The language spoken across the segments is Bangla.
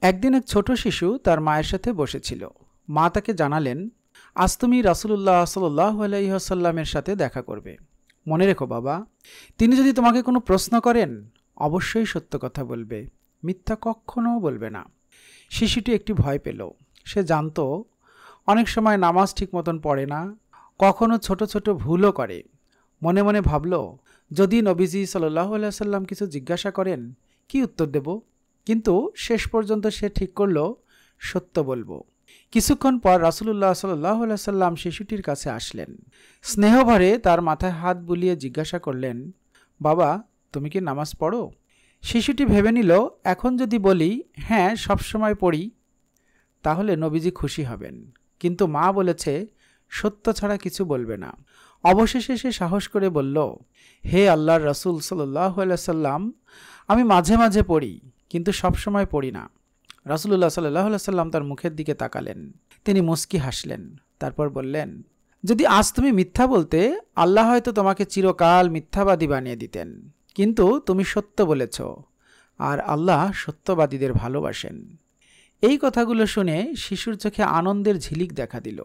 একদিন এক ছোট শিশু তার মায়ের সাথে বসেছিল। মা তাকে জানালেন, আজ তুমি রাসূলুল্লাহ সাল্লাল্লাহু আলাইহি ওয়াসাল্লামের সাথে দেখা করবে। মনে রেখো বাবা, তিনি যদি তোমাকে কোনো প্রশ্ন করেন, অবশ্যই সত্য কথা বলবে, মিথ্যা কখনো বলবে না। শিশুটি একটি ভয় পেল। সে জানত অনেক সময় নামাজ ঠিক মতন পড়ে না, কখনো ছোট ছোট ভুলও করে। মনে মনে ভাবল, যদি নবীজি সাল্লাল্লাহু আলাইহি ওয়াসাল্লাম কিছু জিজ্ঞাসা করেন, কি উত্তর দেব? কিন্তু শেষ পর্যন্ত সে ঠিক করল, সত্য বলবো। কিছুক্ষণ পর রাসূলুল্লাহ সাল্লাল্লাহু আলাইহি ওয়াসাল্লাম শিশুটির কাছে আসলেন। স্নেহভরে তার মাথায় হাত বুলিয়ে জিজ্ঞাসা করলেন, বাবা, তুমি কি নামাজ পড়ো? শিশুটি ভেবে নিল, এখন যদি বলি হ্যাঁ সবসময় পড়ি, তাহলে নবীজি খুশি হবেন। কিন্তু মা বলেছে, সত্য ছাড়া কিছু বলবে না। অবশেষে সে সাহস করে বলল, হে আল্লাহর রাসূল সাল্লাল্লাহু আলাইহি ওয়াসাল্লাম, আমি মাঝে মাঝে পড়ি, কিন্তু সবসময় পড়ি না। রাসূলুল্লাহ সাল্লাল্লাহু আলাইহি ওয়াসাল্লাম তার মুখের দিকে তাকালেন। তিনি মুচকি হাসলেন। তারপর বললেন, যদি আজ তুমি মিথ্যা বলতে, আল্লাহ হয়তো তোমাকে চিরকাল মিথ্যাবাদী বানিয়ে দিতেন। কিন্তু তুমি সত্য বলেছ, আর আল্লাহ সত্যবাদীদের ভালোবাসেন। এই কথাগুলো শুনে শিশুর চোখে আনন্দের ঝিলিক দেখা দিল।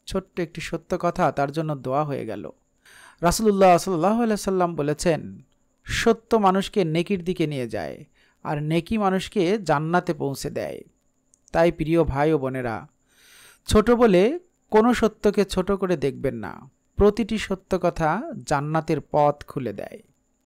ছোট্ট একটি সত্য কথা তার জন্য দোয়া হয়ে গেল। রাসূলুল্লাহ সাল্লাল্লাহু আলাইহি ওয়াসাল্লাম বলেছেন, সত্য মানুষকে নেকির দিকে নিয়ে যায়, আর নেকি মানুষকে জান্নাতে পৌঁছে দেয়। তাই প্রিয় ভাই ও বোনেরা, ছোট বলে কোনো সত্যকে ছোট করে দেখবেন না। প্রতিটি সত্য কথা জান্নাতের পথ খুলে দেয়।